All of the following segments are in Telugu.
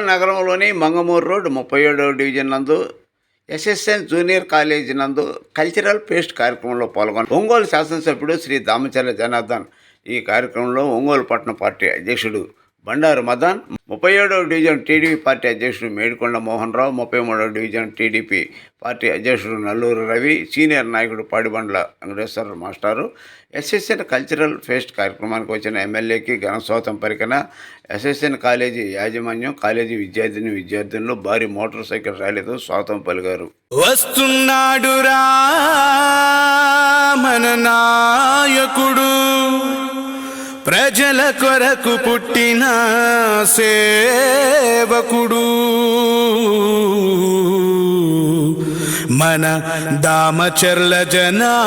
ఒంగోలు నగరంలోని మంగమూరు రోడ్ 37వ డివిజన్ నందు ఎస్ఎస్ఎన్ జూనియర్ కాలేజీ నందు కల్చరల్ ఫెస్ట్ కార్యక్రమంలో పాల్గొన్న ఒంగోలు శాసనసభ్యుడు శ్రీ దామచర్ల జనార్దన్ ఈ కార్యక్రమంలో ఒంగోలు పట్టణ పార్టీ అధ్యక్షుడు బండారు మదన్, 37వ డివిజన్ టీడీపీ పార్టీ అధ్యక్షుడు మేడికొండ మోహన్ రావు, 33వ డివిజన్ టీడీపీ పార్టీ అధ్యక్షుడు నల్లూరు రవి, సీనియర్ నాయకుడు పాడిబండ్ల వెంకటేశ్వర మాస్టారు ఎస్ఎస్ఎన్ కల్చరల్ ఫెస్ట్ కార్యక్రమానికి వచ్చిన ఎమ్మెల్యేకి ఘనస్వాగతం పలికిన ఎస్ఎస్ఎన్ కాలేజీ యాజమాన్యం, కాలేజీ విద్యార్థులు భారీ మోటార్ సైకిల్ ర్యాలీతో స్వాగతం పలికారు. వస్తున్నాడురా మన నాయకుడు, ప్రజల కొరకు పుట్టిన సేవకుడు, మన దామచర్ల జనార్దనుడు.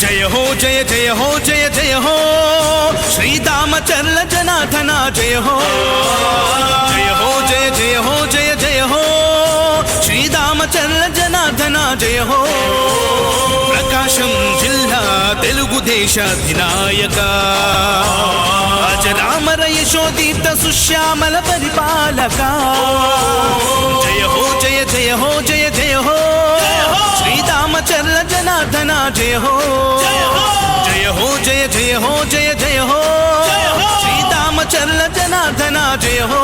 జయ హో జయ జయ హో జయ జయ హో శ్రీదామచర్ల జనార్దన జయ హో. జయ హో జయ జయ హో జయ జయ హో శ్రీదామచర్ల జనార్దన జయ హో. ప్రకాశం జిల్లా తెలుగుదేశాధినాయక, అజరామర యశోదీప్త సుశ్యామల పరిపాలక. జయ హో జయ జయ హో జయ జయ హో శ్రీదామచర్ల జనార్దన జయ హో. జయ హో జయ జయ హో జయ జయ హో శ్రీదామచర్ల జనార్దన జయ హో.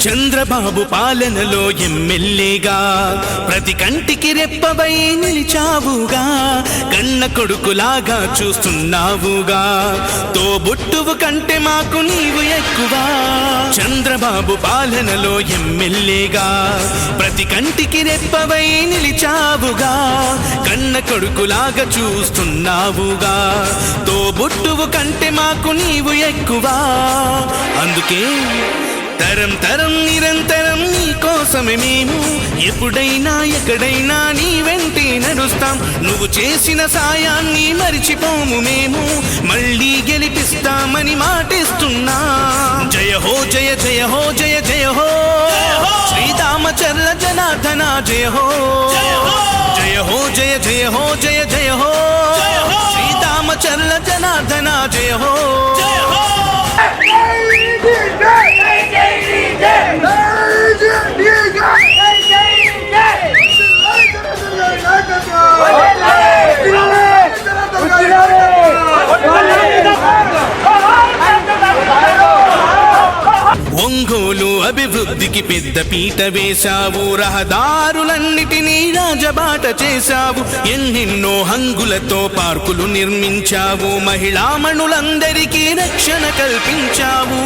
చంద్రబాబు పాలనలో ఎమ్మెల్యేగా ప్రతి కంటికి రెప్పవై నిలిచావుగా, కన్న కొడుకులాగా చూస్తున్నావుగా, తోబుట్టువు కంటే మాకు నీవు ఎక్కువ. చంద్రబాబు పాలనలో ఎమ్మెల్యేగా ప్రతి కంటికి రెప్పవై నిలిచావుగా, కన్న కొడుకులాగా చూస్తున్నావుగా, తోబుట్టువు కంటే మాకు నీవు ఎక్కువ. అందుకే తరం తరం నిరంతరం నీ కోసమే మేము ఎప్పుడైనా ఎక్కడైనా నీ వెంటే నడుస్తాం. నువ్వు చేసిన సాయాన్ని మరిచిపోము మేము, మళ్ళీ గెలిపిస్తామని మాటిస్తున్నా. జయ హో జయ జయ హో జయ జయ హో శ్రీదామచర్ల జనార్దన జయ హో. జయ హో జయ జయ హో జయ జయ హో శ్రీదామచర్ల జనార్దన జయ హో. ఒంగోలు అభివృద్ధికి పెద్ద పీట వేశావు, రహదారులన్నిటినీ రాజబాట చేశావు, ఎన్నెన్నో హంగులతో పార్కులు నిర్మించావు, మహిళామణులందరికీ రక్షణ కల్పించావు.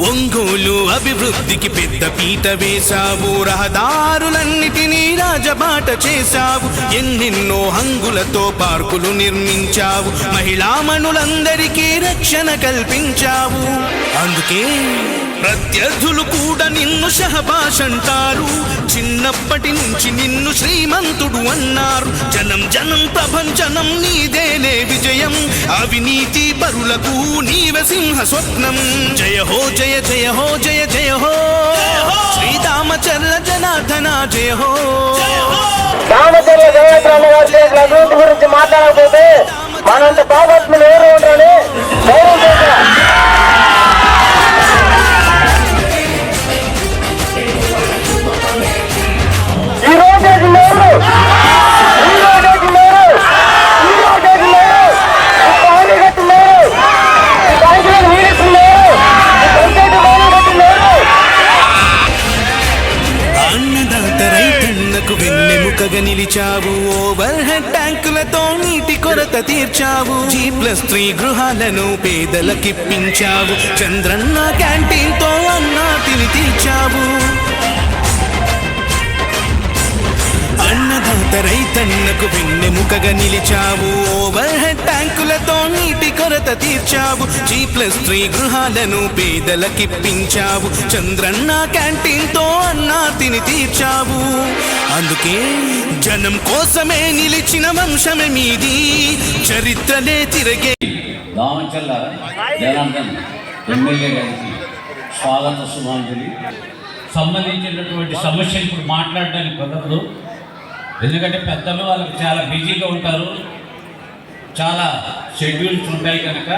ఒంగోలు అభివృద్ధికి పెద్ద పీట వేశావు, రహదారులన్నిటినీ రాజబాట చేశావు, ఎన్నెన్నో హంగులతో పార్కులు నిర్మించావు, మహిళామణులందరికీ రక్షణ కల్పించావు. అందుకే ప్రత్యర్థులు కూడా నిన్ను షహబాష్ అంటారు, చిన్నప్పటి నుంచి నిన్ను శ్రీమంతుడు అన్నారు. జనం జనం ప్రభంజనం నీదేలే విజయం, అవినీతి పరులకు నీవే సింహ స్వప్నం. జయ హో జయ జయ హో జయ జయ హో శ్రీదామచర్ల జనార్దన జయ హో. దామచర్ల జనార్దన గారు చేసిన అభివృద్ధి గురించి మాట్లాడకపోతే మనంత పాపాత్ములు ఎవరు ఉంటారని ధైర్యం చేసిన ఈ రోజు వెన్నెముకగా నిలిచావు. ఓవర్ హెడ్ ట్యాంకులతో నీటి కొరత తీర్చావు. G+3 గృహాలను పేదలకిప్పించావు. చంద్రన్న క్యాంటీన్ తో అన్నాతిని తీర్చావు. అన్నదాత రైతన్నకు వెన్నెముకగా నిలిచావు. ఓవర్ హెడ్ ట్యాంకులతో నీటి కొరత తీర్చావు. G+3 గృహాలను పేదలకిప్పించావు. చంద్రన్న క్యాంటీన్ తో అన్నాతిని తీర్చావు. అందుకే జనం కోసమే నిలిచిన వంశమే మీది, చరిత్రలే తిరగే. దామచర్ల జనార్దన్ ఎమ్మెల్యే గారికి స్వాగత సుమాంజలి. సంబంధించినటువంటి సమస్యలు ఇప్పుడు మాట్లాడడానికి కుదరదు, ఎందుకంటే పెద్దలు వాళ్ళకి చాలా బిజీగా ఉంటారు, చాలా షెడ్యూల్స్ ఉంటాయి కనుక.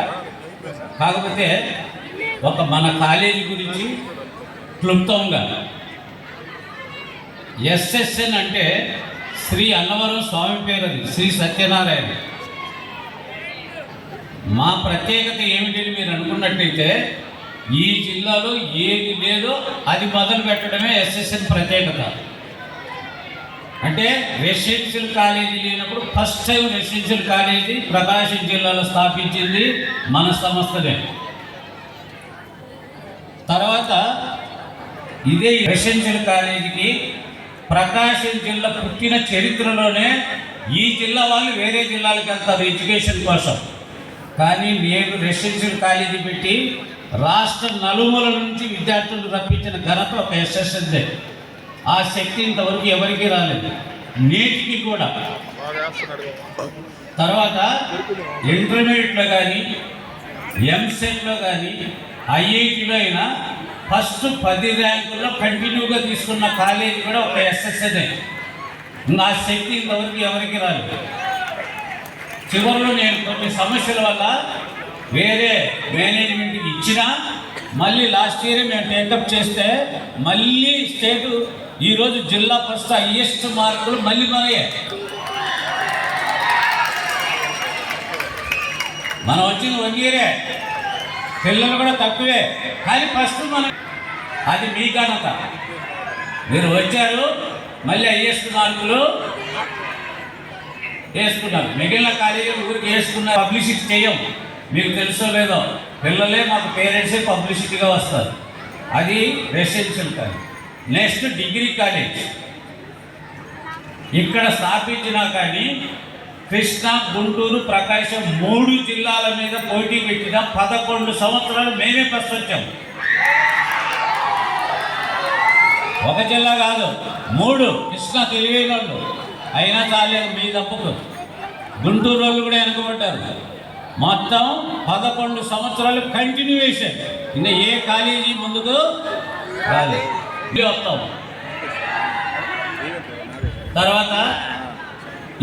కాకపోతే మన కాలేజీ గురించి క్లుప్తంగా, ఎస్ఎస్ఎన్ అంటే శ్రీ అన్నవరం స్వామి పేరు, అది శ్రీ సత్యనారాయణ. మా ప్రత్యేకత ఏమిటని మీరు అనుకున్నట్టయితే ఈ జిల్లాలో ఏది లేదో అది మొదలు పెట్టడమే ఎస్ఎస్ఎన్ ప్రత్యేకత. అంటే రెసిడెన్షియల్ కాలేజీ లేనప్పుడు ఫస్ట్ టైం రెసిడెన్షియల్ కాలేజీ ప్రకాశం జిల్లాలో స్థాపించింది మన సంస్థనే. తర్వాత ఇదే రెసిడెన్షియల్ కాలేజీకి ప్రకాశం జిల్లా పుట్టిన చరిత్రలోనే ఈ జిల్లా వాళ్ళు వేరే జిల్లాలకు వెళ్తారు ఎడ్యుకేషన్ కోసం, కానీ నేను రెసిడెన్షియల్ కాలేజీ పెట్టి రాష్ట్ర నలుమూల నుంచి విద్యార్థులు రప్పించిన ఘనత ఒక ఎస్ఎస్ఎన్దే. ఆ శక్తి ఇంతవరకు ఎవరికీ రాలేదు, నేటికి కూడా. తర్వాత ఇంటర్మీడియట్లో కానీ ఎంసెట్లో కానీ ఐఐటీలో అయినా ఫస్ట్ 10 ర్యాంకుల్లో కంటిన్యూగా తీసుకున్న కాలేజీ కూడా ఒక ఎస్ఎస్ఎన్ఏ. ఆ శక్తి ఇంతవరకు ఎవరికి రాలేదు. చివరిలో నేను కొన్ని సమస్యల వల్ల వేరే మేనేజ్మెంట్కి ఇచ్చినా మళ్ళీ లాస్ట్ ఇయర్ మేము టేకప్ చేస్తే మళ్ళీ స్టేటు ఈరోజు జిల్లా ఫస్ట్ హైయెస్ట్ మార్కులు మళ్ళీ మనయే. మనం వచ్చిన 1 ఇయరే, పిల్లలు కూడా తక్కువే, కానీ ఫస్ట్ మనం. అది మీ ఘనత. మీరు వచ్చారు, మళ్ళీ హైయెస్ట్ మార్కులు వేసుకున్నారు. మిగిలిన కాలేజీలు ఊరికి వేసుకున్నారు. పబ్లిసిటీ చేయం, మీకు తెలుసో లేదో, పిల్లలే మాకు పేరెంట్సే పబ్లిసిటీగా వస్తారు. అది residential college. Next degree college ఇక్కడ స్థాపించినా కానీ కృష్ణా, గుంటూరు, ప్రకాశం 3 జిల్లాల మీద పోటీ పెట్టిన 11 సంవత్సరాలు మేమే ఫస్ట్ వచ్చాము. ఒక జిల్లా కాదు, 3. కృష్ణా తెలివైన వాళ్ళు అయినా చాలేదు మీ తప్పుకు. గుంటూరు వాళ్ళు కూడా వెనుకబడ్డారు. మొత్తం 11 సంవత్సరాలు కంటిన్యూయేషన్. ఇంకా ఏ కాలేజీ ముందుకు రాలేదు. వస్తాం. తర్వాత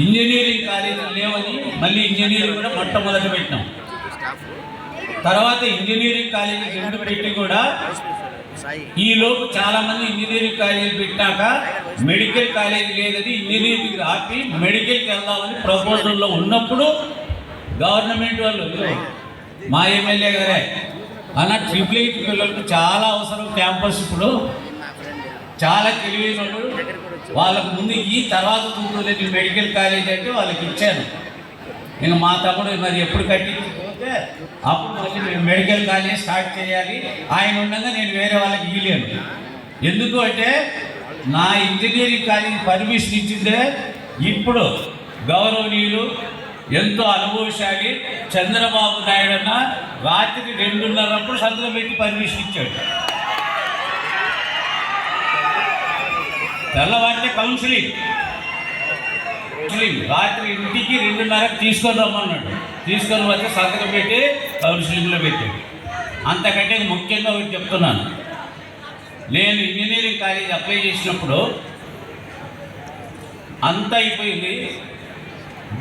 ఇంజనీరింగ్ కాలేజీలు లేవని మళ్ళీ ఇంజనీరింగ్ కూడా మొట్టమొదటి పెట్టినాం. తర్వాత ఇంజనీరింగ్ కాలేజీ 2 పెట్టి కూడా ఈలోపు చాలామంది ఇంజనీరింగ్ కాలేజీలు పెట్టాక మెడికల్ కాలేజీ లేదని ఇంజనీరింగ్ ఆపి మెడికల్కి వెళ్దామని ప్రపోజల్లో ఉన్నప్పుడు గవర్నమెంట్ వాళ్ళు, మా ఎమ్మెల్యే గారే అన్న, 888 పిల్లలకు చాలా అవసరం క్యాంపస్. ఇప్పుడు చాలా తెలివైన వాళ్ళు, వాళ్ళకు ముందు ఈ తర్వాత చూడలేదు మెడికల్ కాలేజ్ అంటే వాళ్ళకి ఇచ్చాను. నేను మా తమ్ముడు మరి ఎప్పుడు కట్టించిపోతే అప్పుడు మళ్ళీ మేము మెడికల్ కాలేజ్ స్టార్ట్ చేయాలి. ఆయన ఉండగా నేను వేరే వాళ్ళకి ఇవ్వలేను. ఎందుకు అంటే నా ఇంజనీరింగ్ కాలేజ్ పర్మిషన్ ఇచ్చిందే ఇప్పుడు గౌరవనీయులు, ఎంతో అనుభవశాలి చంద్రబాబు నాయుడు అన్న రాత్రి 2:30 సంతకం పెట్టి పర్మిషన్ ఇచ్చాడు. తెల్లవారితే కౌన్సిలింగ్, రాత్రి ఇంటికి 2:30 తీసుకొని రమ్మన్నాడు. తీసుకొని వచ్చి సంతకం పెట్టి కౌన్సిలింగ్లో పెట్టాడు. అంతకంటే ముఖ్యంగా ఒకటి చెప్తున్నాను, నేను ఇంజనీరింగ్ కాలేజ్ అప్లై చేసినప్పుడు అంతా అయిపోయింది.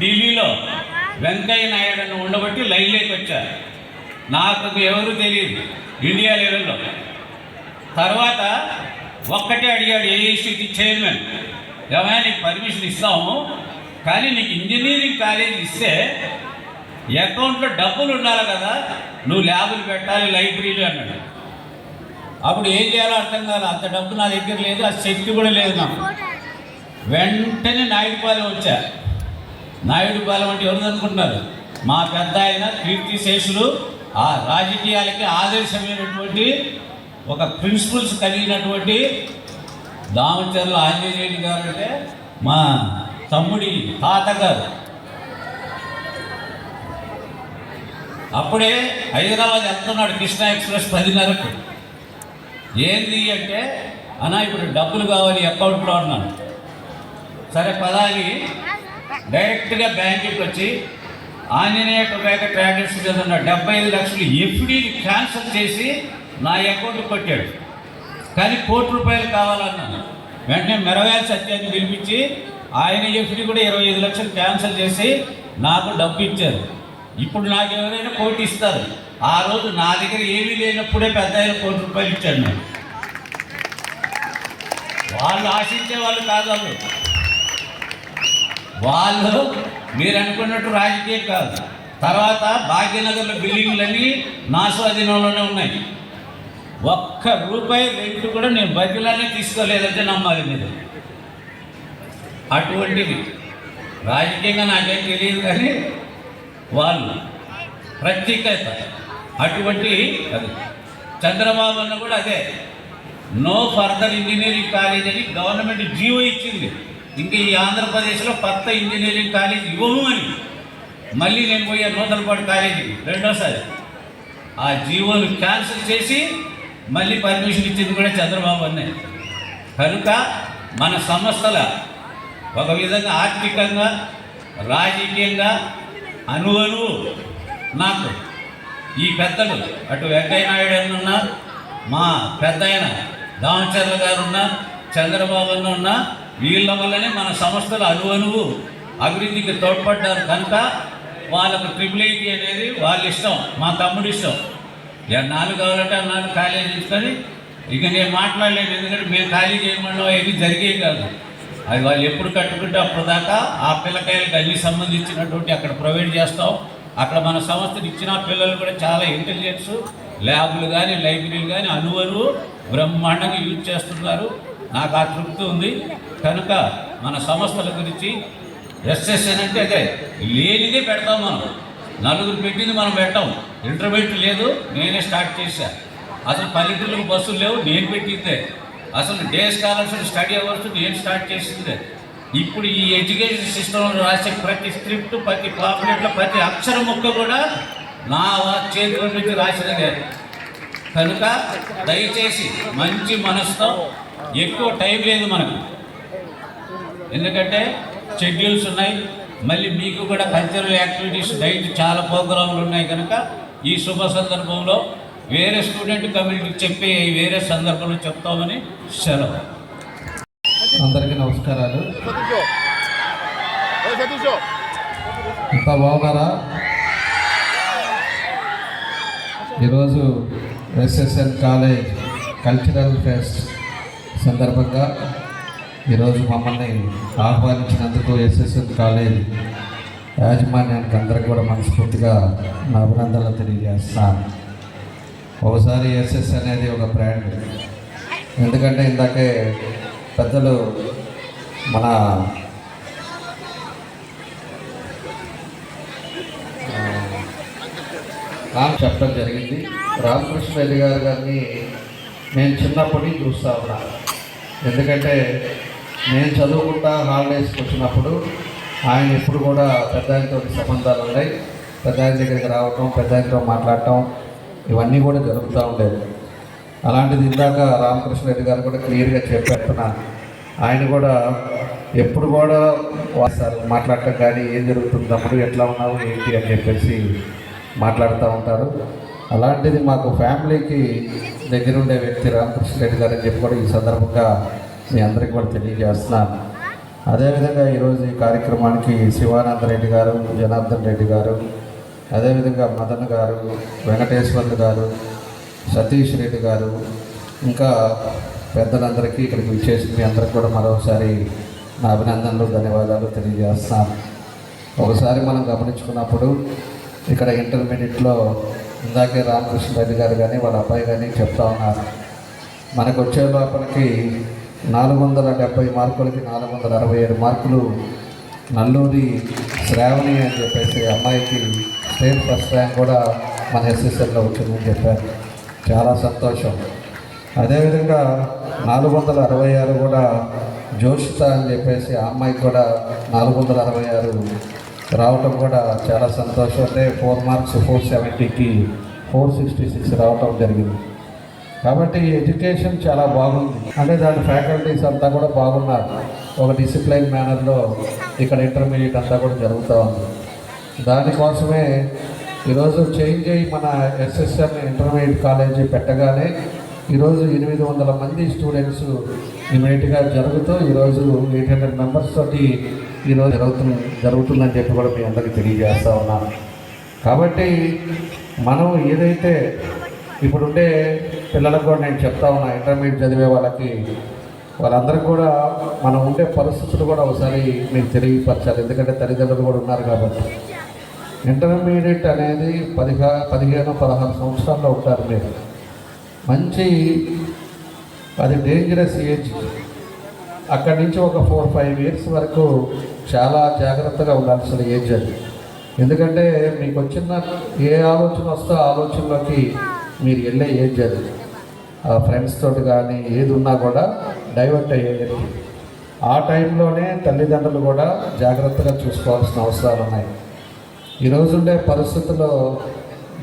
ఢిల్లీలో వెంకయ్య నాయుడు అని ఉండబట్టి లైన్లోకి వచ్చారు. నాకు ఎవరు తెలియదు ఇండియా లెవెల్లో. తర్వాత ఒక్కటే అడిగాడు ఏఐసిటి చైర్మన్, ఏమైనా నీకు పర్మిషన్ ఇస్తాము, కానీ నీకు ఇంజనీరింగ్ కాలేజ్ ఇస్తే అకౌంట్లో డబ్బులు ఉండాలి కదా, నువ్వు ల్యాబులు పెట్టాలి, లైబ్రరీలు అన్నాడు. అప్పుడు ఏం చేయాలో అర్థం కాదు. అంత డబ్బు నా దగ్గర లేదు, ఆ శక్తి కూడా లేదు నాకు. వెంటనే నాయుడుపాలెం వచ్చా. నాయుడుపాలెం అంటే ఎవరు అనుకుంటున్నారు? మా పెద్ద ఆయన కీర్తిశేషులు, ఆ రాజకీయాలకి ఆదర్శమైనటువంటి ఒక ప్రిన్సిపల్స్ కలిగినటువంటి దామచర్ల ఆంజనేయులు గారు అంటే మా తమ్ముడి తాతగారు. అప్పుడే హైదరాబాద్ వెళ్తున్నాడు కృష్ణా ఎక్స్ప్రెస్ 10:30కు. ఏంది అంటే, అన్నా ఇప్పుడు డబ్బులు కావాలి అకౌంట్లో అన్నాను. సరే పదా అని డైరెక్ట్గా బ్యాంకుకి వచ్చి ఆంజనేయ టొబాకో ట్రాడర్స్ మీద ఉన్న 75 లక్షలు ఎఫ్డీని క్యాన్సిల్ చేసి నా అకౌంట్కి కొట్టాడు. కానీ ₹1,00,00,000 కావాలన్నాను. వెంటనే మెరవేల సత్యాన్ని పిలిపించి ఆయన ఎఫ్డీ కూడా 25 లక్షలు క్యాన్సిల్ చేసి నాకు డబ్బు ఇచ్చారు. ఇప్పుడు నాకు ఎవరైనా ₹1,00,00,000 ఇస్తారు. ఆ రోజు నా దగ్గర ఏమీ లేనప్పుడే పెద్ద ఆయన ₹1,00,00,000 ఇచ్చాడు నాకు. వాళ్ళు ఆశించే వాళ్ళు కాదు, వాళ్ళు మీరు అనుకున్నట్టు రాజకీయం కాదు. తర్వాత భాగ్యనగర్లో బిల్డింగ్లన్నీ నా స్వాధీనంలోనే ఉన్నాయి. ₹1 రెంట్ కూడా నేను బదిలానే తీసుకోలేదంటే నమ్మాలి మీరు. అటువంటిది రాజకీయంగా నాకేం తెలియదు, కానీ వాళ్ళు ప్రత్యేకత అటువంటి. అది చంద్రబాబు అన్న కూడా అదే, నో ఫర్దర్ ఇంజనీరింగ్ కాలేజ్ అని గవర్నమెంట్ జీవో ఇచ్చింది. ఇంకా ఈ ఆంధ్రప్రదేశ్లో కొత్త ఇంజనీరింగ్ కాలేజ్ ఇవ్వము అని. మళ్ళీ నేను పోయా నూతలపాడు కాలేజీకి రెండోసారి. ఆ జీవోను క్యాన్సిల్ చేసి మళ్ళీ పర్మిషన్ ఇచ్చింది కూడా చంద్రబాబు అన్నే. కనుక మన సంస్థల ఒక విధంగా ఆర్థికంగా రాజకీయంగా అనువను నాకు ఈ పెద్దలు, అటు వెంకయ్య నాయుడు అని ఉన్నా, మా పెద్ద ఆయన దామచర్ల గారు ఉన్నా, చంద్రబాబు అన్న ఉన్నా, వీళ్ళ వల్లనే మన సంస్థలు అనువనువు అభివృద్ధికి తోడ్పడ్డారు. కనుక వాళ్ళకు IIIT అనేది వాళ్ళ ఇష్టం, మా తమ్ముడు ఇష్టం. 4 కావాలంటే 4 ఖాళీ తీసుకొని ఇక నేను మాట్లాడలేను. ఎందుకంటే మేము ఖాళీ చేయమన్నా ఏది జరిగేవి కాదు. అది వాళ్ళు ఎప్పుడు కట్టుకుంటే అప్పుడు దాకా ఆ పిల్లకాయలకు అన్ని సంబంధించినటువంటి అక్కడ ప్రొవైడ్ చేస్తాం. అక్కడ మన సంస్థలు ఇచ్చిన పిల్లలు కూడా చాలా ఇంటెలిజెన్స్, ల్యాబ్లు కానీ లైబ్రరీలు కానీ అనువను బ్రహ్మాండంగా యూజ్ చేస్తున్నారు. నాకు ఆ తృప్తి ఉంది. కనుక మన సంస్థల గురించి ఎస్ఎస్ఎన్ అంటే అదే, లేనిదే పెడతాం మనం. నలుగురు పెట్టింది మనం పెట్టాం. ఇంటర్మీడియట్ లేదు, నేనే స్టార్ట్ చేశాను. అసలు పల్లెటూళ్ళకు బస్సులు లేవు, నేను పెట్టిందే. అసలు డే స్కాలర్షిప్ స్టడీ అవర్స్ నేను స్టార్ట్ చేసిందే. ఇప్పుడు ఈ ఎడ్యుకేషన్ సిస్టంలో రాసే ప్రతి స్క్రిప్ట్, ప్రతి పాంప్లెట్లో ప్రతి అక్షర ముక్క కూడా నా చేతుల నుంచి రాసినదే. కనుక దయచేసి మంచి మనసుతో, ఎక్కువ టైం లేదు మనకు, ఎందుకంటే షెడ్యూల్స్ ఉన్నాయి. మళ్ళీ మీకు కూడా కల్చరల్ యాక్టివిటీస్ డైట్ చాలా ప్రోగ్రాంలు ఉన్నాయి. కనుక ఈ శుభ సందర్భంలో వేరే స్టూడెంట్ కమ్యూనిటీకి చెప్పి వేరే సందర్భంలో చెప్తామని సెలవు. అందరికీ నమస్కారాలు. ఇంత బాగున్నారా? ఈరోజు ఎస్ఎస్ఎన్ కాలేజ్ కల్చరల్ ఫెస్ట్ సందర్భంగా ఈరోజు మమ్మల్ని ఆహ్వానించినందుకు ఎస్ఎస్ఎన్ కాలేజ్ యాజమాన్యానికి అందరికీ కూడా మనస్ఫూర్తిగా నా అభినందనలు తెలియజేస్తాను. ఒకసారి ఎస్ఎస్ అనేది ఒక బ్రాండ్. ఎందుకంటే ఇందాకే పెద్దలు మన రామ్ చెప్పడం జరిగింది. రామకృష్ణ రెడ్డి గారిని నేను చిన్నప్పటి నుంచి చూస్తూ ఉన్నాను. ఎందుకంటే నేను చదువుకుంటా హాలిడేస్కి వచ్చినప్పుడు ఆయన ఎప్పుడు కూడా పెద్ద ఆయనతో సంబంధాలు ఉన్నాయి. పెద్ద ఆయన దగ్గరికి రావటం, పెద్ద ఆయనతో మాట్లాడటం, ఇవన్నీ కూడా జరుగుతూ ఉండేది. అలాంటిది ఇందాక రామకృష్ణ రెడ్డి గారు కూడా క్లియర్గా చెప్పేస్తున్నాను. ఆయన కూడా ఎప్పుడు కూడా సార్ మాట్లాడటం కానీ ఏం జరుగుతుంది తమ్ముడు, ఎట్లా ఉన్నావు ఏంటి అని చెప్పేసి మాట్లాడుతూ ఉంటారు. అలాంటిది మాకు ఫ్యామిలీకి దగ్గరుండే వ్యక్తి రామకృష్ణ రెడ్డి గారు అని చెప్పి కూడా ఈ సందర్భంగా మీ అందరికీ కూడా తెలియజేస్తున్నాను. అదేవిధంగా ఈరోజు ఈ కార్యక్రమానికి శివానంద రెడ్డి గారు, జనార్దన్ రెడ్డి గారు, అదేవిధంగా మదన్ గారు, వెంకటేశ్వర్లు గారు, సతీష్ రెడ్డి గారు, ఇంకా పెద్దలందరికీ ఇక్కడికి విచ్చేసి మీ అందరికీ కూడా మరోసారి నా అభినందనలు, ధన్యవాదాలు తెలియజేస్తాను. ఒకసారి మనం గమనించుకున్నప్పుడు ఇక్కడ ఇంటర్మీడియట్లో ఇందాకే రామకృష్ణ రెడ్డి గారు కానీ వాళ్ళ అబ్బాయి కానీ చెప్తా ఉన్నారు, మనకు వచ్చే లోపలికి 470 మార్కులకి 467 మార్కులు నల్లూరి శ్రావణి అని చెప్పేసి అమ్మాయికి స్టేట్ ఫస్ట్ ర్యాంక్ కూడా మన ఎస్ఎస్ఎల్లో వచ్చిందని చెప్పారు. చాలా సంతోషం. అదేవిధంగా 466 కూడా జోషిత అని చెప్పేసి ఆ అమ్మాయికి కూడా 466 రావటం కూడా చాలా సంతోషం. అంటే 4 మార్క్స్ 470కి 466 రావటం జరిగింది. కాబట్టి ఎడ్యుకేషన్ చాలా బాగుంది. అంటే దాని ఫ్యాకల్టీస్ అంతా కూడా బాగున్నారు. ఒక డిసిప్లైన్ మేనర్లో ఇక్కడ ఇంటర్మీడియట్ అంతా కూడా జరుగుతూ ఉంది. దానికోసమే ఈరోజు చేంజ్ అయ్యి మన ఎస్ఎస్ఎం ఇంటర్మీడియట్ కాలేజీ పెట్టగానే ఈరోజు 800 మంది స్టూడెంట్స్ ఇమీడియట్గా జరుగుతూ ఈరోజు 800 మెంబర్స్ తోటి ఈరోజు జరుగుతుందని చెప్పి కూడా మీ అందరికీ తెలియజేస్తూ ఉన్నాను. కాబట్టి మనం ఏదైతే ఇప్పుడుండే పిల్లలకు కూడా నేను చెప్తా ఉన్నా, ఇంటర్మీడియట్ చదివే వాళ్ళందరికీ కూడా మనం ఉండే పరిస్థితులు కూడా ఒకసారి మీకు తెలియపరచాలి. ఎందుకంటే తల్లిదండ్రులు కూడా ఉన్నారు కాబట్టి. ఇంటర్మీడియట్ అనేది 15-16 సంవత్సరాల్లో ఉంటారు మీరు. మంచి అది డేంజరస్ ఏజ్. అక్కడి నుంచి ఒక 4-5 ఇయర్స్ వరకు చాలా జాగ్రత్తగా ఉండాల్సిన ఏజ్ అది. ఎందుకంటే మీకు వచ్చిన ఏ ఆలోచన వస్తే ఆ ఆలోచనలోకి మీరు వెళ్ళే ఏజ్ అది. ఆ ఫ్రెండ్స్ తోటి కానీ ఏది ఉన్నా కూడా డైవర్ట్ అయ్యేది. ఆ టైంలోనే తల్లిదండ్రులు కూడా జాగ్రత్తగా చూసుకోవాల్సిన అవసరాలు ఉన్నాయి. ఈరోజు ఉండే పరిస్థితుల్లో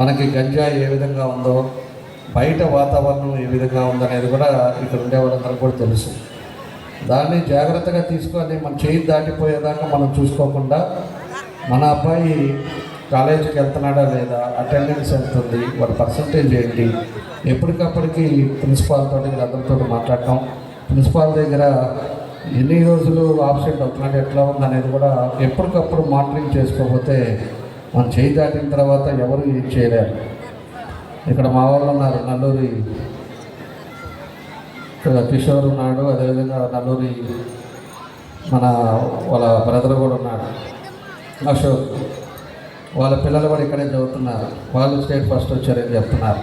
మనకి గంజాయి ఏ విధంగా ఉందో, బయట వాతావరణం ఏ విధంగా ఉందనేది కూడా ఇక్కడ ఉండే వాళ్ళందరికీ కూడా తెలుసు. దాన్ని జాగ్రత్తగా తీసుకొని మన చేయి దాటిపోయేదాకా మనం చూసుకోకుండా మన అబ్బాయి కాలేజీకి వెళ్తున్నాడా లేదా, అటెండెన్స్ ఎంత ఉంది, వాడి పర్సంటేజ్ ఏంటి, ఎప్పటికప్పటికి ప్రిన్సిపాల్ తోటి వీళ్ళందరితో మాట్లాడటం, ప్రిన్సిపాల్ దగ్గర ఎన్ని రోజులు ఆబ్సెంట్ అవుతున్నాడు, ఎట్లా ఉంది అనేది కూడా ఎప్పటికప్పుడు మానిటరింగ్ చేసుకోకపోతే మనం చేయి దాటిన తర్వాత ఎవరు ఏం చేయలేరు. ఇక్కడ మా వాళ్ళు ఉన్నారు, నల్లూరి కిషోర్ ఉన్నాడు, అదేవిధంగా నల్లూరి మన వాళ్ళ బ్రదర్ కూడా ఉన్నాడు అశోక్. వాళ్ళ పిల్లలు కూడా ఇక్కడే చదువుతున్నారు. వాళ్ళు స్టేట్ ఫస్ట్ వచ్చారని చెప్తున్నారు.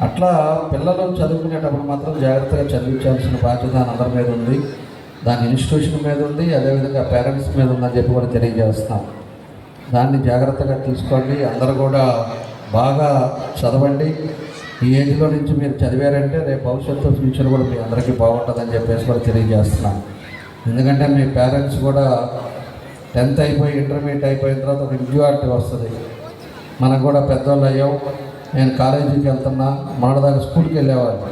అట్లా పిల్లలు చదువుకునేటప్పుడు మాత్రం జాగ్రత్తగా చదివించాల్సిన బాధ్యత అందరి మీద ఉంది. దాని ఇన్స్టిట్యూషన్ మీద ఉంది, అదేవిధంగా పేరెంట్స్ మీద ఉందని చెప్పి కూడా తెలియజేస్తున్నాం. దాన్ని జాగ్రత్తగా తీసుకోండి. అందరూ కూడా బాగా చదవండి. ఈ ఏజ్లో నుంచి మీరు చదివారంటే రేపు భవిష్యత్తు ఫ్యూచర్ కూడా మీ అందరికీ బాగుంటుందని చెప్పేసి కూడా తెలియజేస్తున్నాను. ఎందుకంటే మీ పేరెంట్స్ కూడా 10th అయిపోయి ఇంటర్మీడియట్ అయిపోయిన తర్వాత ఒక ఇంక్యూఆర్టీ వస్తుంది. మనకు కూడా పెద్దవాళ్ళు అయ్యాం. నేను కాలేజీకి వెళ్తున్నా, మొన్నటిదాకా స్కూల్కి వెళ్ళేవాళ్ళు.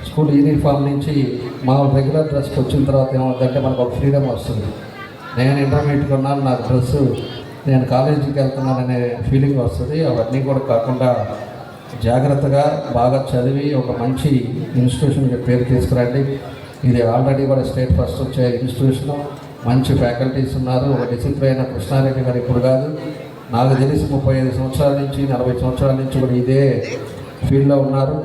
స్కూల్ యూనిఫామ్ నుంచి మామూలు రెగ్యులర్ డ్రెస్కి వచ్చిన తర్వాత ఏమవుతుందంటే మనకు ఒక ఫ్రీడమ్ వస్తుంది. నేను ఇంటర్మీడియట్కి ఉన్నాను, నాకు డ్రెస్సు, నేను కాలేజీకి వెళ్తున్నాననే ఫీలింగ్ వస్తుంది. అవన్నీ కూడా కాకుండా జాగ్రత్తగా బాగా చదివి ఒక మంచి ఇన్స్టిట్యూషన్కి పేరు తీసుకురండి. ఇది ఆల్రెడీ కూడా స్టేట్ ఫస్ట్ వచ్చే ఇన్స్టిట్యూషను, మంచి ఫ్యాకల్టీస్ ఉన్నారు. ఒక డిసిప్లైన్ కృష్ణారెడ్డి గారు ఇప్పుడు కాదు, నాకు తెలిసి 35 సంవత్సరాల నుంచి 40 సంవత్సరాల నుంచి కూడా ఇదే ఫీల్డ్లో ఉన్నారు.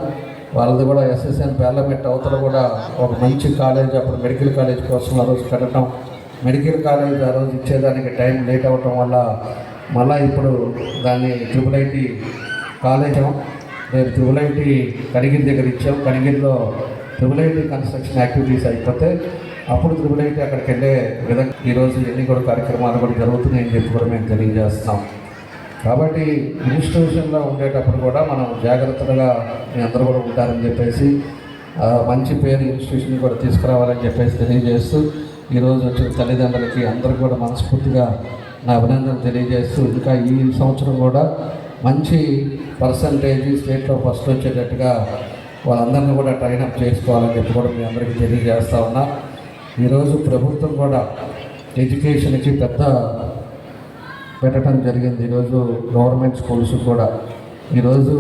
వాళ్ళది కూడా ఎస్ఎస్ఎన్ పార్లమెంట్ అవతల కూడా ఒక మంచి కాలేజ్, అప్పుడు మెడికల్ కాలేజ్ కోసం ఆ రోజు కట్టడం, మెడికల్ కాలేజ్ ఆ రోజు ఇచ్చేదానికి టైం లేట్ అవ్వటం వల్ల మళ్ళీ ఇప్పుడు దాన్ని IIIT కాలేజ్ రేపు IIIT కనిగిరి దగ్గర ఇచ్చాం. కనిగిరిలో IIIT కన్స్ట్రక్షన్ యాక్టివిటీస్ అయిపోతే అప్పుడు IIIT అక్కడికి వెళ్ళే విధంగా ఈరోజు ఎన్ని కూడా కార్యక్రమాలు కూడా జరుగుతున్నాయని చెప్పి కూడా మేము తెలియజేస్తున్నాం. కాబట్టి ఇన్స్టిట్యూషన్లో ఉండేటప్పుడు కూడా మనం జాగ్రత్తగా మీ అందరూ కూడా ఉంటారని చెప్పేసి మంచి పేరు ఇన్స్టిట్యూషన్ కూడా తీసుకురావాలని చెప్పేసి తెలియజేస్తూ ఈరోజు వచ్చిన తల్లిదండ్రులకి అందరికీ కూడా మనస్ఫూర్తిగా నా అభినందనలు తెలియజేస్తూ ఇంకా ఈ సంవత్సరం కూడా మంచి పర్సంటేజ్ స్టేట్లో ఫస్ట్ వచ్చేటట్టుగా వాళ్ళందరినీ కూడా ట్రైనప్ చేసుకోవాలని చెప్పి కూడా మీ అందరికీ తెలియజేస్తూ ఉన్నా. ఈరోజు ప్రభుత్వం కూడా ఎడ్యుకేషన్కి పెద్ద పెట్టడం జరిగింది. ఈరోజు గవర్నమెంట్ స్కూల్స్ కూడా ఈరోజు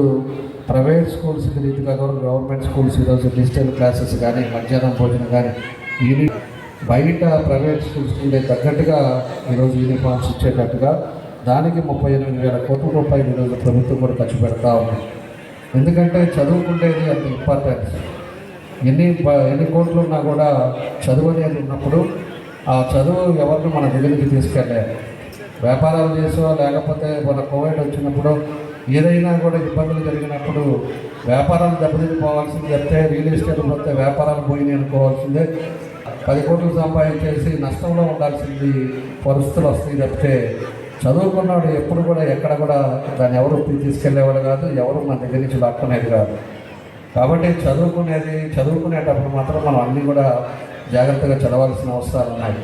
ప్రైవేట్ స్కూల్స్కి రీతిగా కూడా గవర్నమెంట్ స్కూల్స్ ఈరోజు డిజిటల్ క్లాసెస్ కానీ మధ్యాహ్నం భోజనం కానీ బయట ప్రైవేట్ స్కూల్స్ ఉండే తగ్గట్టుగా ఈరోజు యూనిఫామ్స్ ఇచ్చేటట్టుగా దానికి 38,000 కోట్ల రూపాయలు ఈరోజు ప్రభుత్వం కూడా ఖర్చు పెడతా ఉంది. ఎందుకంటే చదువుకుంటేది అంత ఇంపార్టెన్స్. ఎన్ని కోట్లు ఉన్నా కూడా చదువు అనేది ఉన్నప్పుడు ఆ చదువు ఎవరిని మన దగ్గరికి తీసుకెళ్ళాలి. వ్యాపారాలు చేసో లేకపోతే మన కోవిడ్ వచ్చినప్పుడు ఏదైనా కూడా ఇబ్బందులు జరిగినప్పుడు వ్యాపారాలు దెబ్బతిని పోవాల్సింది చెప్తే రియల్ ఎస్టేట్ పోతే వ్యాపారాలు పోయినాయి అనుకోవాల్సిందే. 10 కోట్లు సంపాదించేసి నష్టంలో ఉండాల్సింది పరిస్థితులు వస్తాయి తప్పితే చదువుకున్నాడు ఎప్పుడు కూడా ఎక్కడ కూడా దాన్ని ఎవరు తీసుకెళ్లేవాడు కాదు, ఎవరు మన దగ్గర నుంచి లాక్కునేది కాదు. కాబట్టి చదువుకునేటప్పుడు మాత్రం మనం అన్నీ కూడా జాగ్రత్తగా చదవాల్సిన అవసరాలు ఉన్నాయి.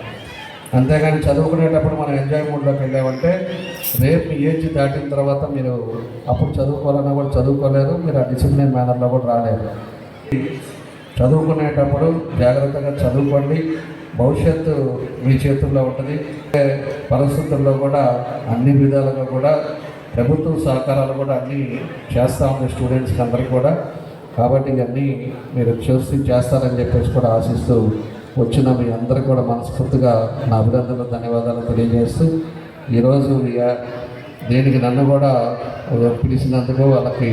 అంతేగాని చదువుకునేటప్పుడు మనం ఎంజాయ్ మూడ్లోకి వెళ్ళామంటే రేపు మీ ఏజ్ దాటిన తర్వాత మీరు అప్పుడు చదువుకోవాలన్నా కూడా చదువుకోలేరు, మీరు ఆ డిసిప్లిన్ మేనర్లో కూడా రాలేరు. చదువుకునేటప్పుడు జాగ్రత్తగా చదువుకోండి, భవిష్యత్తు మీ చేతుల్లో ఉంటుంది. పరిస్థితుల్లో కూడా అన్ని విధాలుగా కూడా ప్రభుత్వ సహకారాలు కూడా అన్నీ చేస్తూ ఉంది స్టూడెంట్స్కి అందరికీ కూడా. కాబట్టి ఇవన్నీ మీరు చేస్తారని చెప్పేసి కూడా ఆశిస్తూ వచ్చిన మీ అందరికీ కూడా మనస్ఫూర్తిగా నా అభినందనలు, ధన్యవాదాలు తెలియజేస్తూ ఈరోజు దీనికి నన్ను కూడా పిలిచినందుకు వాళ్ళకి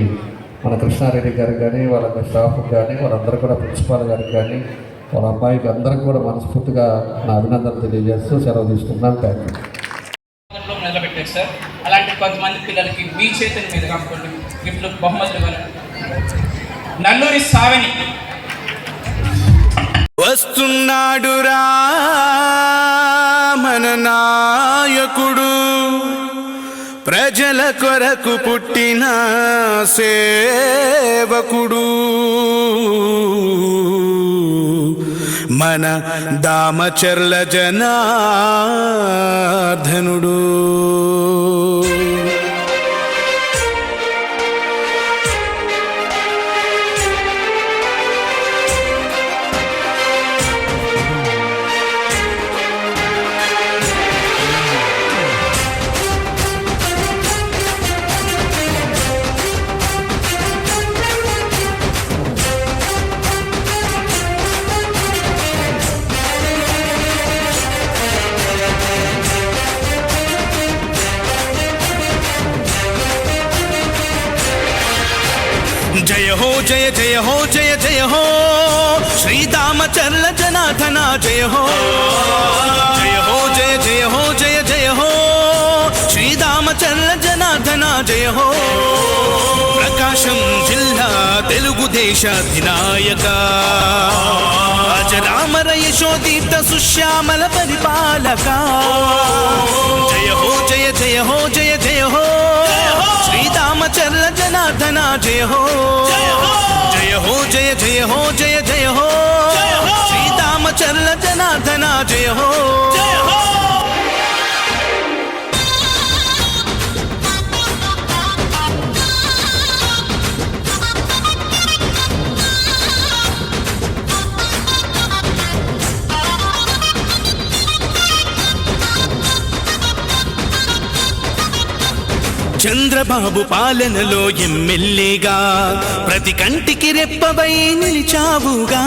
మన కృష్ణారెడ్డి గారికి కానీ వాళ్ళ స్టాఫ్కి కానీ వాళ్ళందరూ కూడా ప్రిన్సిపాల్ గారికి కానీ వాళ్ళ అబ్బాయికి అందరికీ కూడా మనస్ఫూర్తిగా నా అభినందనలు తెలియజేస్తూ సెలవు తీసుకుంటున్నాను. Thank you. నిలబెట్టారు సార్. అలాంటి కొంతమంది పిల్లలకి మీ చేతుల మీద కాకుండా గిఫ్ట్లు బహుమతులు ఇవ్వాలి. నల్లూరి సావని వస్తున్నాడురా మన నాయకుడు, ప్రజల కొరకు పుట్టిన సేవకుడు, మన దామచర్ల జనార్దనుడు. జయ హో జయ జయ హో జయ జయ హో శ్రీరామచర్ల జనార్దన జయ హో. జయ హో జయ జయ హో జయ జయ హో శ్రీరామచర్ల జనార్దన జయ హో. ప్రకాశం జిల్లా తెలుగుదేశ అధినాయక, అజరామర యశోదీత సుశ్యామల పరిపాలక. జయ హో జయ జయ హో జయ జయ హో శ్రీరామచర్ల జనార్దన జయ హో. జయ హో జయ జయ హో జయ జయ హో శ్రీరామచర్ల జనార్దన జయ హో. చంద్రబాబు పాలనలో ఎమ్మెల్యేగా ప్రతి కంటికి రెప్పవై నిలిచావుగా,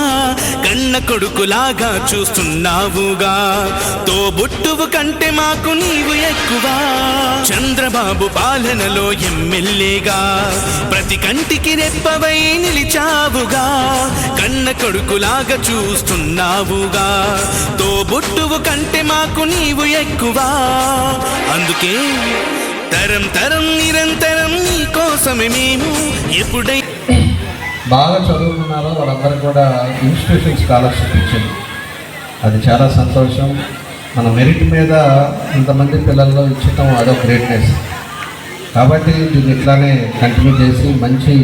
కన్న కొడుకులాగా చూస్తున్నావుగా, తోబుట్టువు కంటే మాకు నీవు ఎక్కువ. చంద్రబాబు పాలనలో ఎమ్మెల్యేగా ప్రతి కంటికి రెప్పవై నిలిచావుగా, కన్న కొడుకులాగా చూస్తున్నావుగా, తోబుట్టువు కంటే మాకు నీవు ఎక్కువ. అందుకే తరం తరం నిరంతరం నీ కోసమే మేము ఎప్పుడై బాగా చదువుకున్నారో వాళ్ళందరికీ కూడా ఇన్స్టిట్యూషన్ స్కాలర్షిప్ ఇచ్చింది. అది చాలా సంతోషం. మన మెరిట్ మీద ఇంతమంది పిల్లల్లో ఇచ్చటం అదో గ్రేట్నెస్. కాబట్టి దీన్ని ఇట్లానే కంటిన్యూ చేసి మంచి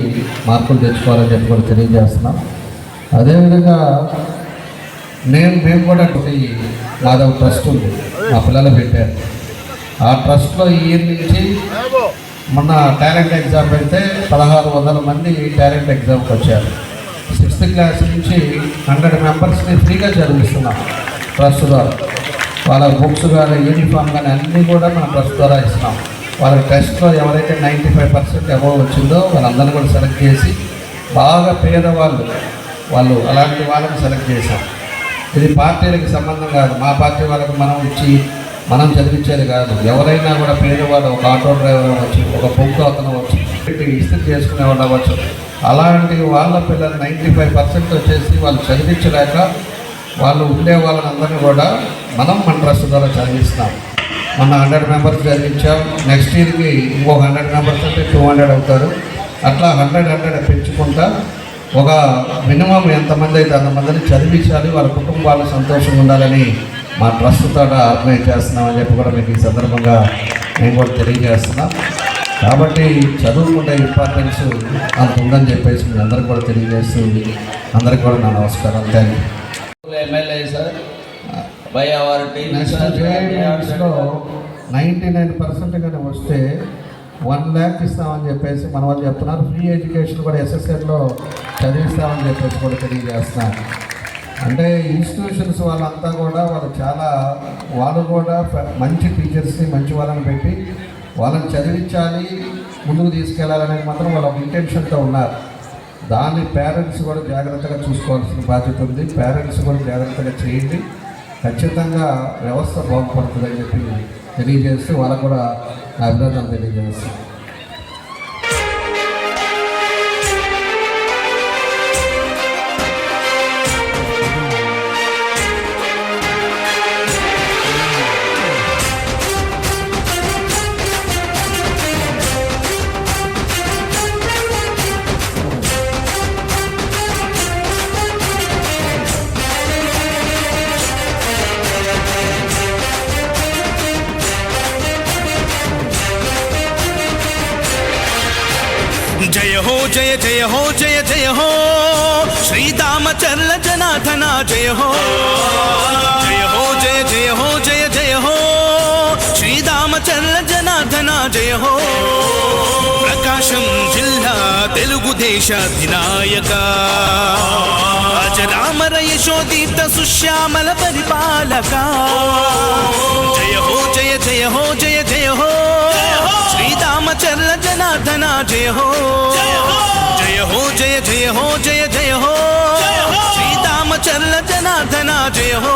మార్కులు తెచ్చుకోవాలని చెప్పి కూడా తెలియజేస్తున్నాం. అదేవిధంగా మేము కూడా మాది ఒక ట్రస్ట్ ఉంది, మా పిల్లలు పెట్టారు. ఆ ట్రస్ట్లో ఈ ఇయర్ నుంచి మొన్న టాలెంట్ ఎగ్జామ్ పెడితే 1600 మంది టాలెంట్ ఎగ్జామ్కి వచ్చారు. 6th క్లాస్ నుంచి 100 మెంబర్స్ని ఫ్రీగా చదివిస్తున్నాం ట్రస్ట్ ద్వారా. వాళ్ళ బుక్స్ కానీ యూనిఫామ్ కానీ అన్నీ కూడా మన ట్రస్ట్ ద్వారా ఇస్తున్నాం. వాళ్ళ టెస్ట్లో ఎవరైతే 95% అబోవ్ వచ్చిందో వాళ్ళందరినీ కూడా సెలెక్ట్ చేసి బాగా పేదవాళ్ళు వాళ్ళు అలాంటి వాళ్ళని సెలెక్ట్ చేశాం. ఇది పార్టీలకు సంబంధం కాదు, మా పార్టీ వాళ్ళకి మనం ఇచ్చి మనం చదివించేది కాదు. ఎవరైనా కూడా పేదవాడు, ఒక ఆటో డ్రైవర్ అవ్వచ్చు, ఒక బొంకు అతను అవ్వచ్చు, ఇస్త్రీ చేసుకునేవాళ్ళు అవ్వచ్చు, అలాంటి వాళ్ళ పిల్లలు 95% వచ్చేసి వాళ్ళు చదివించలేక వాళ్ళు ఉండే వాళ్ళని అందరినీ కూడా మనం మన ట్రస్ట్ ద్వారా చదివిస్తున్నాం. మన 100 మెంబర్స్ చదివించాం. నెక్స్ట్ ఇయర్కి ఇంకో 100 మెంబర్స్ అంటే 200 అవుతారు. అట్లా 100 పెంచుకుంటా ఒక మినిమం ఎంతమంది అయితే అంతమందిని చదివించాలి, వాళ్ళ కుటుంబాలు సంతోషంగా ఉండాలని మా ట్రస్ట్ తోట ఆర్గనైజ్ చేస్తున్నామని చెప్పి కూడా మీకు ఈ సందర్భంగా నేను కూడా తెలియజేస్తున్నాం. కాబట్టి చదువుకుంటే ఇంపార్టెన్స్ అంత ఉందని చెప్పేసి మీ అందరికీ కూడా తెలియజేస్తూ అందరికీ కూడా నా నమస్కారం. Thank you. MLA sir by our team. Next జేఐడిఎస్లో 99% కానీ వస్తే 1 lakh ఇస్తామని చెప్పేసి మన వాళ్ళు చెప్తున్నారు. ఫ్రీ ఎడ్యుకేషన్ కూడా SSLలో చదివిస్తామని చెప్పేసి కూడా తెలియజేస్తున్నారు. అంటే ఇన్స్టిట్యూషన్స్ వాళ్ళంతా కూడా వాళ్ళు కూడా మంచి టీచర్స్ని మంచి వాళ్ళని పెట్టి వాళ్ళని చదివించాలి, ముందుకు తీసుకెళ్లాలనేది మాత్రం వాళ్ళ ఇంటెన్షన్తో ఉన్నారు. దాన్ని పేరెంట్స్ కూడా జాగ్రత్తగా చూసుకోవాల్సిన బాధ్యత ఉంది. పేరెంట్స్ కూడా జాగ్రత్తగా చేయండి, ఖచ్చితంగా వ్యవస్థ బాగుపడుతుందని చెప్పి తెలియజేస్తూ వాళ్ళకు కూడా అభినందనలు తెలియజేస్తాను. जय हो जय जय हो जय जय हो श्रीरामचंद्र जनार्दना जय हो जय हो जय जय हो जय जय हो श्रीरामचंद्र जनार्दना जय हो प्रकाशम जिल्ला तेलुगुदेशाधिनायक अजरामर यशोदीप्त सुश्यामल परिपालक जय हो जय जय हो जय जय हो श्रीरामचंद्र जनार्दना जय हो जय हो जय जय हो जय जय हो श्रीरामचंद्र जनार्दना जय हो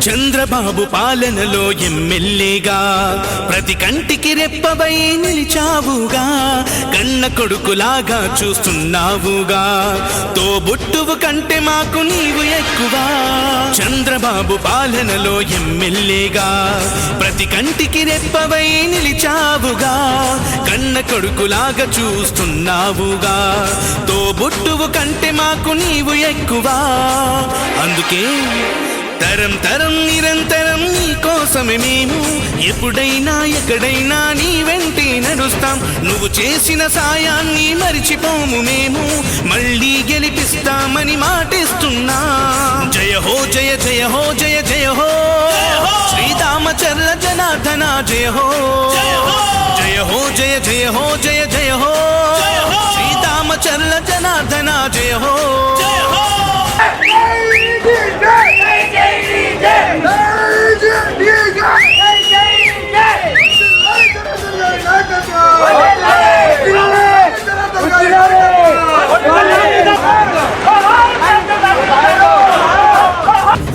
చంద్రబాబు పాలనలో ఎమ్మెల్యేగా ప్రతి కంటికి రెప్పవై నిలిచావుగా, కన్న కొడుకులాగా చూస్తున్నావుగా, తోబుట్టువు కంటే మాకు నీవు ఎక్కువ. చంద్రబాబు పాలనలో ఎమ్మెల్యేగా ప్రతి కంటికి రెప్పవై నిలిచావుగా, కన్న కొడుకులాగా చూస్తున్నావుగా, తోబుట్టువు కంటే మాకు నీవు ఎక్కువ. అందుకే తరం తరం నిరంతరం నీ కోసమే మేము ఎప్పుడైనా ఎక్కడైనా నీ వెంటే నడుస్తాం. నువ్వు చేసిన సాయాన్ని మరిచిపోము మేము, మళ్ళీ గెలిపిస్తామని మాటిస్తున్నా. జయ హో జయ జయ హో జయ జయ హో శ్రీరామచంద్ర జనార్దన జయ హో జయ హో జయ జయ హో జయ జయ హో శ్రీరామచంద్ర జనార్దన జయ హో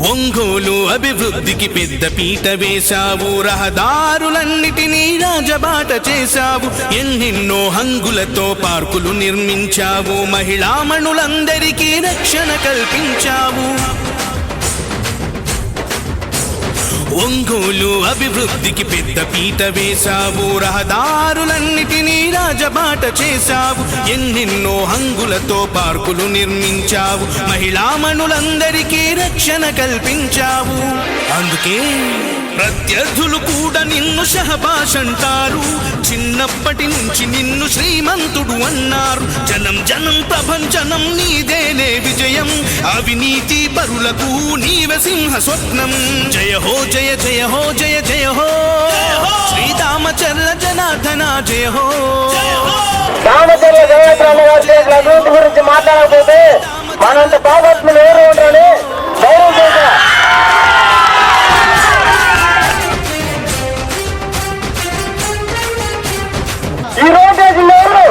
ఒంగోలు అభివృద్ధికి పెద్ద పీట వేశావు, రహదారులన్నిటినీ రాజబాట చేశావు, ఎన్నెన్నో హంగులతో పార్కులు నిర్మించావు, మహిళామణులందరికీ రక్షణ కల్పించావు. ఒంగోలు అభివృద్ధికి పెద్ద పీట వేశావు, రహదారులన్నిటినీ రాజబాట చేశావు, ఎన్నెన్నో హంగులతో పార్కులు నిర్మించావు, మహిళామణులందరికీ రక్షణ కల్పించావు. అందుకే ప్రత్యర్థులు కూడా నిన్ను షహబాష్ అంటారు, చిన్నప్పటి నుంచి నిన్ను శ్రీమంతుడు అన్నారు. జనం జనం ప్రభంజనం నీదేలే విజయం, అవినీతి పరులకు నీవే సింహ స్వప్నం. జయ హో జయ జయ హో జయ జయ హో శ్రీరామచంద్ర జనార్దన జయ హో. రామచంద్ర జనార్దన గారి చేసిన అభివృద్ధి గురించి మాట్లాడకపోతే మనంత పాపత్ములు ఎవరు ఉంటారని ధైర్యం చేశా. ఈ రోడ్డు వేసింది ఎవరు?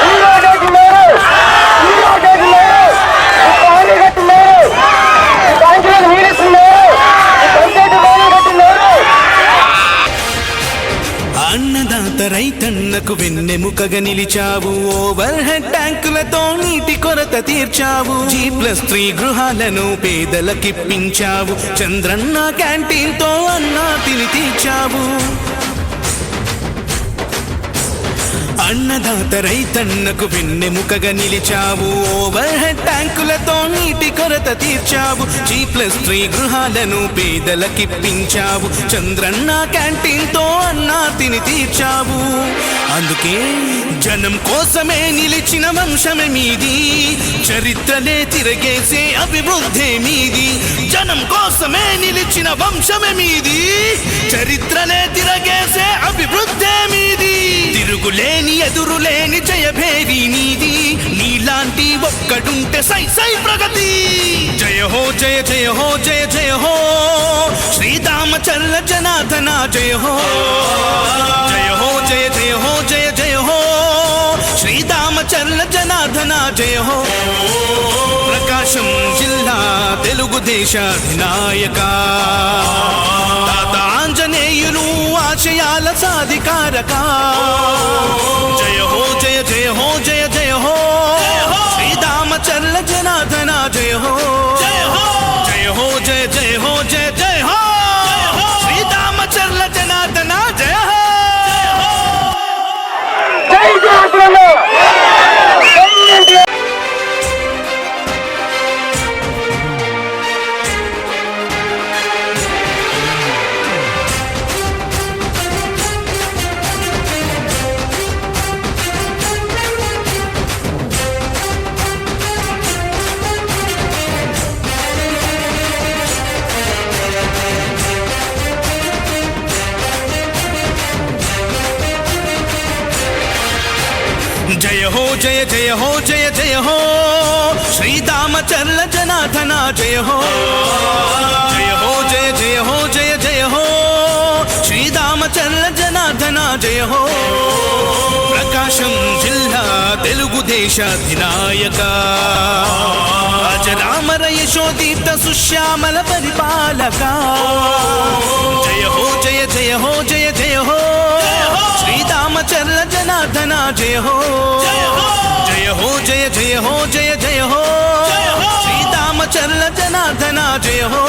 ఈ రోడ్డు వేసింది ఎవరు? ఈ రోడ్డు వేసింది ఎవరు? ఈ కాలనీ కట్టింది ఎవరు? ఈ బ్యాంకులకు నీడిస్తుంది ఎవరు? ఈ పంచాయతీ భవనం కట్టింది ఎవరు? అన్నదాత రైతన్న రైతన్నకు వెన్నెముకగా నిలిచావు. ఓవర్ హెడ్ ట్యాంకులతో నీటి కొరత తీర్చావు. G+3 గృహాలను పేదలకిప్పించావు. చంద్రన్న క్యాంటీన్ తో అన్నా తిని తీర్చావు. అన్నదాత రైతన్నకు వెన్నెముకగా నిలిచావు. ఓవర్ హెడ్ ట్యాంకులతో నీటి కొరత తీర్చావు. G+3 గృహాలను పేదలకిప్పించావు. చంద్రన్న క్యాంటీన్ తో అన్నా తిని తీర్చావు. అందుకే జనం కోసమే నిలిచిన వంశమే మీది. చరిత్రలే తిరగేసే అభివృద్ధి మీది. జనం కోసమే నిలిచిన వంశమే మీది. చరిత్రలే తిరగేసే అభివృద్ధి మీది. తిరుగులేని ఎదురులేని జయభేరి నీది. నీలాంటి ఒక్కడుంటే సై సై ప్రగతి. జయ హో జయ జయ హో జయ జయ హో శ్రీరామచంద్ర జనార్దన జయ హో. జయ హో జయ జయ హో జయ జయ హో శ్రీరామచంద్ర జనార్దన జయ హో. ప్రకాశం జిల్లా తెలుగుదేశ అధినాయక తాత ఆంజనేయులు ఆశయాల సాధికారక. జయ హో జయ జయ హో జయ జయ హో శ్రీరామచంద్ర జనార్దన జయ హో. జయ హో జయ జయ హో జయ జయ హో శ్రీరామచంద్ర జనార్దన జయ హో. జై జనార్దన జై ఎన్టీఆర్. జయ హో జయ జయ హో జయ జయ హో శ్రీరామచంద్ర జనార్దన జయ హో. జయ హో జయ జయ హో జయ జయ హో శ్రీరామచంద్ర జనార్దన జయ హో. ప్రకాశం జిల్లా తెలుగుదేశ అధినాయక అజరామర యశోదీత సుశ్యామల పరిపాలక. జయ హో జయ జయ హో జయ జయ హో శ్రీరామచంద్ర జనార్దన జయ హో. జయ హో జయ జయ హో జయ జయ హో శ్రీరామచంద్ర జనార్దన జయ హో.